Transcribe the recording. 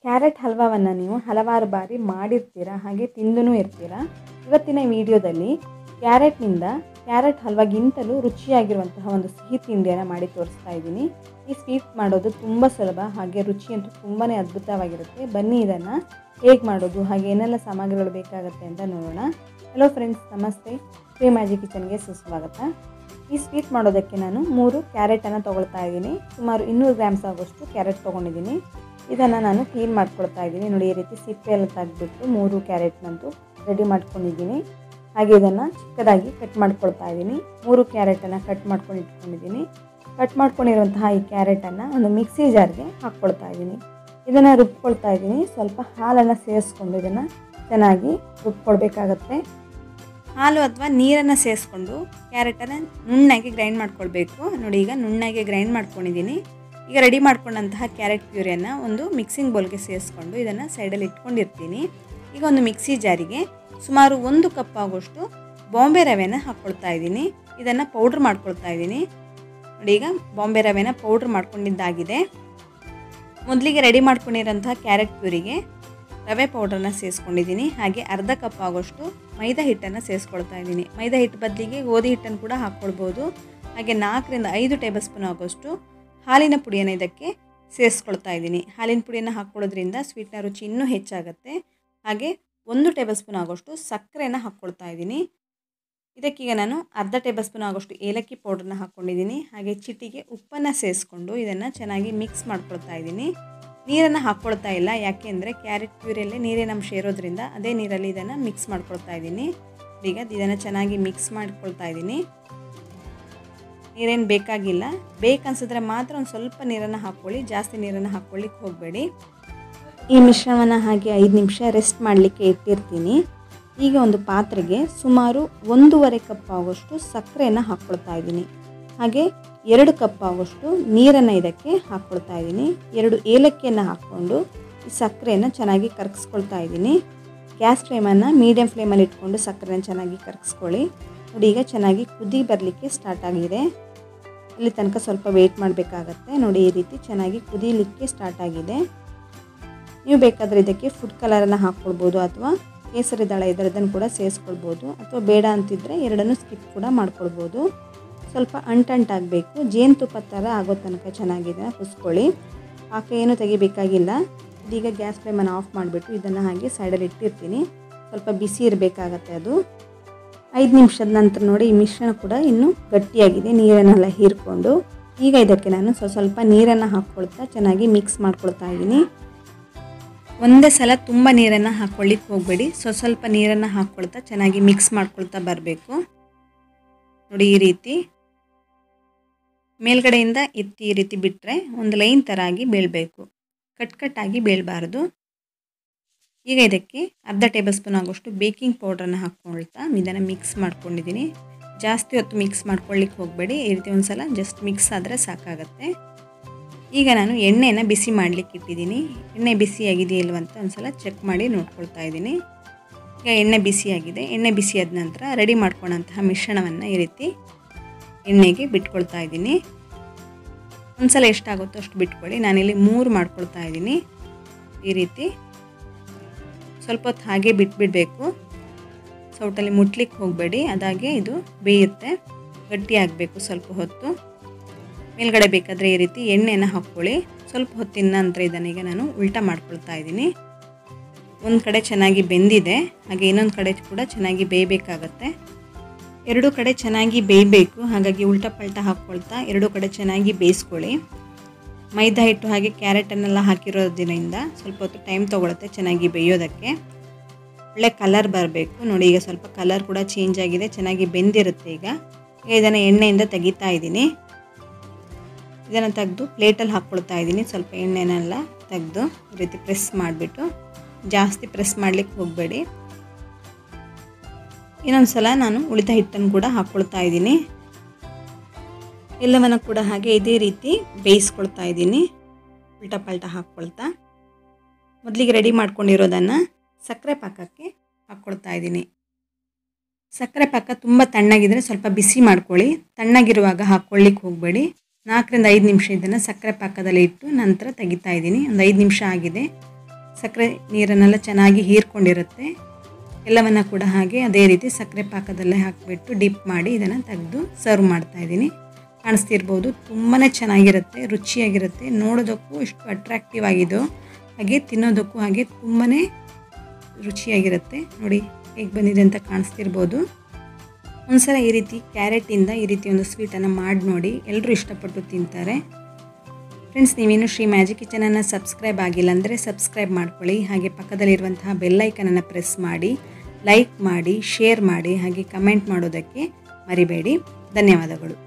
Carrot ಹಲ್ವಾವನ್ನು ನೀವು ಹಲವಾರು ಬಾರಿ ಮಾಡಿರ್ತೀರ, ಹಾಗೆ ತಿಂದೂ ಇರ್ತೀರ. ಇವತ್ತಿನ ವಿಡಿಯೋದಲ್ಲಿ ಕ್ಯಾರೆಟ್ ಹಲ್ವಾಗಿಂತಲೂ ರುಚಿಯಾಗಿರುವಂತಹ ಒಂದು ಸಿಹಿ ತಿಂಡಿಯನ್ನು ಮಾಡಿ ತೋರಿಸ್ತಾ ಇದ್ದೀನಿ. ಈ ಸ್ವೀಟ್ ಮಾಡೋದು ತುಂಬ ಸುಲಭ, ಹಾಗೆ ರುಚಿಯಂತೂ ತುಂಬಾ ಅದ್ಭುತವಾಗಿರುತ್ತೆ. ಬನ್ನಿ ಇದನ್ನು ಹೇಗೆ ಮಾಡೋದು ಹಾಗೆ ಏನೆಲ್ಲ ಸಾಮಗ್ರಿಗಳು ಬೇಕಾಗುತ್ತೆ ಅಂತ ನೋಡೋಣ. ಹಲೋ ಫ್ರೆಂಡ್ಸ್, ನಮಸ್ತೆ. ಶ್ರೀ ಮ್ಯಾಜಿಕ್ ಕಿಚನ್ಗೆ ಸುಸ್ವಾಗತ. ಈ ಸ್ವೀಟ್ ಮಾಡೋದಕ್ಕೆ ನಾನು 3 ಕ್ಯಾರೆಟನ್ನು ತೊಗೊಳ್ತಾ ಇದ್ದೀನಿ. ಸುಮಾರು 200 ಗ್ರಾಮ್ಸ್ ಆಗೋಷ್ಟು ಕ್ಯಾರೆಟ್ ತೊಗೊಂಡಿದ್ದೀನಿ. ಇದನ್ನು ನಾನು ಕ್ಲೀನ್ ಮಾಡ್ಕೊಳ್ತಾ ಇದ್ದೀನಿ. ನೋಡಿ, ಈ ರೀತಿ ಸಿಪ್ಪೆ ಎಲ್ಲ ತೆಗೆದ್ಬಿಟ್ಟು 3 ಕ್ಯಾರೆಟ್ನಂತೂ ರೆಡಿ ಮಾಡ್ಕೊಂಡಿದ್ದೀನಿ. ಹಾಗೆ ಇದನ್ನು ಚಿಕ್ಕದಾಗಿ ಕಟ್ ಮಾಡ್ಕೊಳ್ತಾ ಇದ್ದೀನಿ. 3 ಕ್ಯಾರೆಟನ್ನು ಕಟ್ ಮಾಡ್ಕೊಂಡು ಇಟ್ಕೊಂಡಿದ್ದೀನಿ. ಕಟ್ ಮಾಡ್ಕೊಂಡಿರುವಂತಹ ಈ ಕ್ಯಾರೆಟನ್ನು ಒಂದು ಮಿಕ್ಸಿ ಜಾರ್ಗೆ ಹಾಕ್ಕೊಳ್ತಾ ಇದ್ದೀನಿ. ಇದನ್ನು ರುಬ್ಕೊಳ್ತಾ ಇದ್ದೀನಿ. ಸ್ವಲ್ಪ ಹಾಲನ್ನು ಸೇರಿಸ್ಕೊಂಡು ಇದನ್ನು ಚೆನ್ನಾಗಿ ರುಬ್ಕೊಳ್ಬೇಕಾಗತ್ತೆ. ಹಾಲು ಅಥವಾ ನೀರನ್ನು ಸೇರಿಸ್ಕೊಂಡು ಕ್ಯಾರೆಟನ್ನು ನುಣ್ಣಗೆ ಗ್ರೈಂಡ್ ಮಾಡ್ಕೊಳ್ಬೇಕು. ನೋಡಿ, ಈಗ ನುಣ್ಣಗೆ ಗ್ರೈಂಡ್ ಮಾಡ್ಕೊಂಡಿದ್ದೀನಿ. ಈಗ ರೆಡಿ ಮಾಡ್ಕೊಂಡಂತಹ ಕ್ಯಾರೆಟ್ ಪ್ಯೂರಿಯನ್ನು ಒಂದು ಮಿಕ್ಸಿಂಗ್ ಬೌಲ್ಗೆ ಸೇರಿಸ್ಕೊಂಡು ಇದನ್ನು ಸೈಡಲ್ಲಿ ಇಟ್ಕೊಂಡಿರ್ತೀನಿ. ಈಗ ಒಂದು ಮಿಕ್ಸಿ ಜಾರಿಗೆ ಸುಮಾರು 1 ಕಪ್ ಆಗೋಷ್ಟು ಬಾಂಬೆ ರವೆನ ಹಾಕ್ಕೊಳ್ತಾ ಇದ್ದೀನಿ. ಇದನ್ನು ಪೌಡ್ರ್ ಮಾಡ್ಕೊಳ್ತಾ ಇದ್ದೀನಿ. ನೋಡಿ, ಈಗ ಬಾಂಬೆ ರವೆನ ಪೌಡ್ರ್ ಮಾಡ್ಕೊಂಡಿದ್ದಾಗಿದೆ. ಮೊದಲಿಗೆ ರೆಡಿ ಮಾಡ್ಕೊಂಡಿರೋಂತಹ ಕ್ಯಾರೆಟ್ ಪ್ಯೂರಿಗೆ ರವೆ ಪೌಡ್ರನ್ನ ಸೇರಿಸ್ಕೊಂಡಿದ್ದೀನಿ. ಹಾಗೆ ಅರ್ಧ ಕಪ್ ಆಗೋಷ್ಟು ಮೈದಾ ಹಿಟ್ಟನ್ನು ಸೇರಿಸ್ಕೊಳ್ತಾ ಇದ್ದೀನಿ. ಮೈದಾ ಹಿಟ್ಟು ಬದಲಿಗೆ ಗೋಧಿ ಹಿಟ್ಟನ್ನು ಕೂಡ ಹಾಕ್ಕೊಳ್ಬೋದು. ಹಾಗೆ 4 ರಿಂದ 5 ಟೇಬಲ್ ಸ್ಪೂನ್ ಆಗೋಷ್ಟು ಹಾಲಿನ ಪುಡಿಯನ್ನು ಇದಕ್ಕೆ ಸೇರಿಸ್ಕೊಳ್ತಾ ಇದ್ದೀನಿ. ಹಾಲಿನ ಪುಡಿಯನ್ನು ಹಾಕ್ಕೊಳ್ಳೋದ್ರಿಂದ ಸ್ವೀಟ್ನ ರುಚಿ ಇನ್ನೂ ಹೆಚ್ಚಾಗುತ್ತೆ. ಹಾಗೆ 1 ಟೇಬಲ್ ಸ್ಪೂನ್ ಆಗೋಷ್ಟು ಸಕ್ಕರೆಯನ್ನು ಹಾಕ್ಕೊಳ್ತಾ ಇದ್ದೀನಿ. ಇದಕ್ಕೀಗ ನಾನು ಅರ್ಧ ಟೇಬಲ್ ಸ್ಪೂನ್ ಆಗೋಷ್ಟು ಏಲಕ್ಕಿ ಪೌಡ್ರನ್ನ ಹಾಕ್ಕೊಂಡಿದ್ದೀನಿ. ಹಾಗೆ ಚಿಟಿಗೆ ಉಪ್ಪನ್ನು ಸೇರಿಸ್ಕೊಂಡು ಇದನ್ನು ಚೆನ್ನಾಗಿ ಮಿಕ್ಸ್ ಮಾಡ್ಕೊಳ್ತಾ ಇದ್ದೀನಿ. ನೀರನ್ನು ಹಾಕ್ಕೊಳ್ತಾ ಇಲ್ಲ, ಯಾಕೆಂದರೆ ಕ್ಯಾರೆಟ್ ಪ್ಯೂರಿಯಲ್ಲೇ ನೀರಿನ ಅಂಶ ಇರೋದ್ರಿಂದ ಅದೇ ನೀರಲ್ಲಿ ಇದನ್ನು ಮಿಕ್ಸ್ ಮಾಡ್ಕೊಳ್ತಾ ಇದ್ದೀನಿ. ಈಗ ಇದನ್ನು ಚೆನ್ನಾಗಿ ಮಿಕ್ಸ್ ಮಾಡ್ಕೊಳ್ತಾ ಇದ್ದೀನಿ. ನೀರೇನು ಬೇಕಾಗಿಲ್ಲ. ಬೇಕನ್ಸಿದ್ರೆ ಮಾತ್ರ ಒಂದು ಸ್ವಲ್ಪ ನೀರನ್ನು ಹಾಕ್ಕೊಳ್ಳಿ, ಜಾಸ್ತಿ ನೀರನ್ನು ಹಾಕ್ಕೊಳ್ಳಿಕ್ಕೆ ಹೋಗಬೇಡಿ. ಈ ಮಿಶ್ರಣವನ್ನು ಹಾಗೆ 5 ನಿಮಿಷ ರೆಸ್ಟ್ ಮಾಡಲಿಕ್ಕೆ ಇಟ್ಟಿರ್ತೀನಿ. ಈಗ ಒಂದು ಪಾತ್ರೆಗೆ ಸುಮಾರು 1.5 ಕಪ್ ಆಗೋಷ್ಟು ಸಕ್ಕರೆಯನ್ನು ಹಾಕ್ಕೊಳ್ತಾ ಇದ್ದೀನಿ. ಹಾಗೆ 2 ಕಪ್ ಆಗೋಷ್ಟು ನೀರನ್ನು ಇದಕ್ಕೆ ಹಾಕ್ಕೊಳ್ತಾ ಇದ್ದೀನಿ. 2 ಏಲಕ್ಕಿಯನ್ನು ಹಾಕ್ಕೊಂಡು ಈ ಸಕ್ಕರೆಯನ್ನು ಚೆನ್ನಾಗಿ ಕರಗಿಸ್ಕೊಳ್ತಾ ಇದ್ದೀನಿ. ಗ್ಯಾಸ್ ಫ್ಲೇಮನ್ನು ಮೀಡಿಯಮ್ ಫ್ಲೇಮಲ್ಲಿ ಇಟ್ಕೊಂಡು ಸಕ್ಕರೆಯನ್ನು ಚೆನ್ನಾಗಿ ಕರಗಿಸ್ಕೊಳ್ಳಿ. ನೋಡಿ, ಈಗ ಚೆನ್ನಾಗಿ ಕುದಿ ಬರಲಿಕ್ಕೆ ಸ್ಟಾರ್ಟ್ ಆಗಿದೆ. ಇಲ್ಲಿ ತನಕ ಸ್ವಲ್ಪ ವೆಯ್ಟ್ ಮಾಡಬೇಕಾಗತ್ತೆ. ನೋಡಿ, ಈ ರೀತಿ ಚೆನ್ನಾಗಿ ಕುದೀಲಿಕ್ಕೆ ಸ್ಟಾರ್ಟ್ ಆಗಿದೆ. ನೀವು ಬೇಕಾದರೆ ಇದಕ್ಕೆ ಫುಡ್ ಕಲರನ್ನು ಹಾಕ್ಕೊಳ್ಬೋದು ಅಥವಾ ಕೇಸರಿ ದಳ ಇದರದನ್ನು ಕೂಡ ಸೇರಿಸ್ಕೊಳ್ಬೋದು, ಅಥವಾ ಬೇಡ ಅಂತಿದ್ದರೆ ಎರಡನ್ನೂ ಸ್ಕಿಪ್ ಕೂಡ ಮಾಡ್ಕೊಳ್ಬೋದು. ಸ್ವಲ್ಪ ಅಂಟಂಟಾಗಬೇಕು, ಜೇನುತುಪ್ಪ ಥರ ಆಗೋ ತನಕ ಚೆನ್ನಾಗಿದೆ ಕುದಿಸ್ಕೊಳ್ಳಿ. ಪಾಕ ಏನು ತೆಗಿಬೇಕಾಗಿಲ್ಲ. ಇದೀಗ ಗ್ಯಾಸ್ ಫ್ಲೇಮನ್ನು ಆಫ್ ಮಾಡಿಬಿಟ್ಟು ಇದನ್ನು ಹಾಗೆ ಸೈಡಲ್ಲಿ ಇಟ್ಟಿರ್ತೀನಿ. ಸ್ವಲ್ಪ ಬಿಸಿ ಇರಬೇಕಾಗತ್ತೆ ಅದು. 5 ನಿಮಿಷದ ನಂತರ ನೋಡಿ, ಈ ಮಿಶ್ರಣ ಕೂಡ ಇನ್ನೂ ಗಟ್ಟಿಯಾಗಿದೆ, ನೀರನ್ನೆಲ್ಲ ಹೀರ್ಕೊಂಡು. ಈಗ ಇದಕ್ಕೆ ನಾನು ಸ್ವಲ್ಪ ನೀರನ್ನು ಹಾಕ್ಕೊಳ್ತಾ ಚೆನ್ನಾಗಿ ಮಿಕ್ಸ್ ಮಾಡ್ಕೊಳ್ತಾ ಇದ್ದೀನಿ. ಒಂದೇ ಸಲ ತುಂಬ ನೀರನ್ನು ಹಾಕ್ಕೊಳ್ಳಿಕ್ಕೆ ಹೋಗಬೇಡಿ. ಸ್ವಲ್ಪ ನೀರನ್ನು ಹಾಕ್ಕೊಳ್ತಾ ಚೆನ್ನಾಗಿ ಮಿಕ್ಸ್ ಮಾಡ್ಕೊಳ್ತಾ ಬರಬೇಕು. ನೋಡಿ, ಈ ರೀತಿ ಮೇಲ್ಗಡೆಯಿಂದ ಎತ್ತಿ ಈ ರೀತಿ ಬಿಟ್ಟರೆ ಒಂದು ಲೈನ್ ಥರ ಆಗಿ ಬೀಳಬೇಕು, ಕಟ್ಟಾಗಿ ಬೀಳಬಾರ್ದು. ಈಗ ಇದಕ್ಕೆ ಅರ್ಧ ಟೇಬಲ್ ಸ್ಪೂನ್ ಆಗೋಷ್ಟು ಬೇಕಿಂಗ್ ಪೌಡ್ರನ್ನು ಹಾಕ್ಕೊಳ್ತಾ ಇದನ್ನು ಮಿಕ್ಸ್ ಮಾಡ್ಕೊಂಡಿದ್ದೀನಿ. ಜಾಸ್ತಿ ಹೊತ್ತು ಮಿಕ್ಸ್ ಮಾಡ್ಕೊಳ್ಳಿಕ್ಕೆ ಹೋಗಬೇಡಿ. ಈ ರೀತಿ ಒಂದು ಸಲ ಜಸ್ಟ್ ಮಿಕ್ಸ್ ಆದರೆ ಸಾಕಾಗತ್ತೆ. ಈಗ ನಾನು ಎಣ್ಣೆನ ಬಿಸಿ ಮಾಡಲಿಕ್ಕೆ ಇಟ್ಟಿದ್ದೀನಿ. ಎಣ್ಣೆ ಬಿಸಿಯಾಗಿದೆಯಾ ಇಲ್ವಂತ ಒಂದು ಸಲ ಚೆಕ್ ಮಾಡಿ ನೋಡ್ಕೊಳ್ತಾ ಇದ್ದೀನಿ. ಈಗ ಎಣ್ಣೆ ಬಿಸಿಯಾಗಿದೆ. ಎಣ್ಣೆ ಬಿಸಿಯಾದ ನಂತರ ರೆಡಿ ಮಾಡ್ಕೊಳ್ಳೋಂತಹ ಮಿಶ್ರಣವನ್ನು ಈ ರೀತಿ ಎಣ್ಣೆಗೆ ಬಿಟ್ಕೊಳ್ತಾ ಇದ್ದೀನಿ. ಒಂದು ಸಲ ಎಷ್ಟಾಗುತ್ತೋ ಅಷ್ಟು ಬಿಟ್ಕೊಳ್ಳಿ. ನಾನಿಲ್ಲಿ 3 ಮಾಡ್ಕೊಳ್ತಾ ಇದ್ದೀನಿ. ಈ ರೀತಿ ಸ್ವಲ್ಪ ಹೊತ್ತು ಹಾಗೆ ಬಿಟ್ಬಿಡಬೇಕು. ಸೌಟಲ್ಲಿ ಮುಟ್ಲಿಕ್ಕೆ ಹೋಗಬೇಡಿ, ಅದಾಗೆ ಇದು ಬೇಯುತ್ತೆ. ಗಟ್ಟಿಯಾಗಬೇಕು ಸ್ವಲ್ಪ ಹೊತ್ತು. ಮೇಲ್ಗಡೆ ಬೇಕಾದರೆ ಈ ರೀತಿ ಎಣ್ಣೆಯನ್ನು ಹಾಕ್ಕೊಳ್ಳಿ. ಸ್ವಲ್ಪ ಹೊತ್ತಿನ ನಂತರ ಇದನ್ನೀಗ ನಾನು ಉಲ್ಟಾ ಮಾಡ್ಕೊಳ್ತಾ ಇದ್ದೀನಿ. ಒಂದು ಕಡೆ ಚೆನ್ನಾಗಿ ಬೆಂದಿದೆ, ಹಾಗೆ ಇನ್ನೊಂದು ಕಡೆ ಕೂಡ ಚೆನ್ನಾಗಿ ಬೇಯಬೇಕಾಗತ್ತೆ. 2 ಕಡೆ ಚೆನ್ನಾಗಿ ಬೇಯಬೇಕು. ಹಾಗಾಗಿ ಉಲ್ಟಾ ಪಲ್ಟಾ ಹಾಕ್ಕೊಳ್ತಾ 2 ಕಡೆ ಚೆನ್ನಾಗಿ ಬೇಯಿಸ್ಕೊಳ್ಳಿ. ಮೈದಾ ಹಿಟ್ಟು ಹಾಗೆ ಕ್ಯಾರೆಟನ್ನೆಲ್ಲ ಹಾಕಿರೋದ್ರಿಂದ ಸ್ವಲ್ಪ ಹೊತ್ತು ಟೈಮ್ ತೊಗೊಳುತ್ತೆ ಚೆನ್ನಾಗಿ ಬೇಯೋದಕ್ಕೆ. ಒಳ್ಳೆ ಕಲರ್ ಬರಬೇಕು. ನೋಡಿ, ಈಗ ಸ್ವಲ್ಪ ಕಲರ್ ಕೂಡ ಚೇಂಜ್ ಆಗಿದೆ, ಚೆನ್ನಾಗಿ ಬೆಂದಿರುತ್ತೆ. ಈಗ ಇದನ್ನು ಎಣ್ಣೆಯಿಂದ ತೆಗಿತಾ ಇದ್ದೀನಿ. ಇದನ್ನು ತೆಗೆದು ಪ್ಲೇಟಲ್ಲಿ ಹಾಕ್ಕೊಳ್ತಾ ಇದ್ದೀನಿ. ಸ್ವಲ್ಪ ಎಣ್ಣೆನೆಲ್ಲ ತೆಗೆದು ಈ ರೀತಿ ಪ್ರೆಸ್ ಮಾಡಿಬಿಟ್ಟು, ಜಾಸ್ತಿ ಪ್ರೆಸ್ ಮಾಡಲಿಕ್ಕೆ ಹೋಗಬೇಡಿ. ಇನ್ನೊಂದು ಸಲ ನಾನು ಉಳಿದ ಹಿಟ್ಟನ್ನು ಕೂಡ ಹಾಕ್ಕೊಳ್ತಾ ಇದ್ದೀನಿ. ಎಲ್ಲವನ್ನು ಕೂಡ ಹಾಗೆ ಇದೇ ರೀತಿ ಬೇಯಿಸ್ಕೊಳ್ತಾ ಇದ್ದೀನಿ, ಉಲ್ಟಾ ಪಲ್ಟಾ ಹಾಕ್ಕೊಳ್ತಾ. ಮೊದಲಿಗೆ ರೆಡಿ ಮಾಡ್ಕೊಂಡಿರೋದನ್ನು ಸಕ್ಕರೆ ಪಾಕಕ್ಕೆ ಹಾಕ್ಕೊಳ್ತಾ ಇದ್ದೀನಿ. ಸಕ್ಕರೆ ಪಾಕ ತುಂಬ ತಣ್ಣಗಿದ್ರೆ ಸ್ವಲ್ಪ ಬಿಸಿ ಮಾಡ್ಕೊಳ್ಳಿ. ತಣ್ಣಗಿರುವಾಗ ಹಾಕ್ಕೊಳ್ಳಿಕ್ಕೆ ಹೋಗಬೇಡಿ. 4 ರಿಂದ 5 ನಿಮಿಷ ಇದನ್ನು ಸಕ್ಕರೆ ಪಾಕದಲ್ಲಿ ಇಟ್ಟು ನಂತರ ತೆಗಿತಾ ಇದ್ದೀನಿ. ಒಂದು 5 ನಿಮಿಷ ಆಗಿದೆ. ಸಕ್ಕರೆ ನೀರನ್ನೆಲ್ಲ ಚೆನ್ನಾಗಿ ಹೀರ್ಕೊಂಡಿರುತ್ತೆ. ಎಲ್ಲವನ್ನು ಕೂಡ ಹಾಗೆ ಅದೇ ರೀತಿ ಸಕ್ಕರೆ ಪಾಕದಲ್ಲೇ ಹಾಕಿಬಿಟ್ಟು ಡಿಪ್ ಮಾಡಿ ಇದನ್ನು ತೆಗೆದು ಸರ್ವ್ ಮಾಡ್ತಾಯಿದ್ದೀನಿ. ಕಾಣಿಸ್ತಿರ್ಬೋದು, ತುಂಬಾ ಚೆನ್ನಾಗಿರುತ್ತೆ, ರುಚಿಯಾಗಿರುತ್ತೆ. ನೋಡೋದಕ್ಕೂ ಎಷ್ಟು ಅಟ್ರಾಕ್ಟಿವ್ ಆಗಿದೆಯೋ ಹಾಗೆ ತಿನ್ನೋದಕ್ಕೂ ಹಾಗೆ ತುಂಬಾ ರುಚಿಯಾಗಿರುತ್ತೆ. ನೋಡಿ ಹೇಗೆ ಬಂದಿದೆ ಅಂತ ಕಾಣಿಸ್ತಿರ್ಬೋದು. ಒಂದ್ಸಲ ಈ ರೀತಿ ಕ್ಯಾರೆಟಿಂದ ಈ ರೀತಿ ಒಂದು ಸ್ವೀಟನ್ನು ಮಾಡಿ ನೋಡಿ, ಎಲ್ಲರೂ ಇಷ್ಟಪಟ್ಟು ತಿಂತಾರೆ. ಫ್ರೆಂಡ್ಸ್, ನೀವೇನು ಶ್ರೀ ಮ್ಯಾಜಿಕ್ ಕಿಚನನ್ನು ಸಬ್ಸ್ಕ್ರೈಬ್ ಆಗಿಲ್ಲ ಅಂದರೆ ಸಬ್ಸ್ಕ್ರೈಬ್ ಮಾಡ್ಕೊಳ್ಳಿ. ಹಾಗೆ ಪಕ್ಕದಲ್ಲಿರುವಂತಹ ಬೆಲ್ಲೈಕನನ್ನು ಪ್ರೆಸ್ ಮಾಡಿ, ಲೈಕ್ ಮಾಡಿ, ಶೇರ್ ಮಾಡಿ, ಹಾಗೆ ಕಮೆಂಟ್ ಮಾಡೋದಕ್ಕೆ ಮರಿಬೇಡಿ. ಧನ್ಯವಾದಗಳು.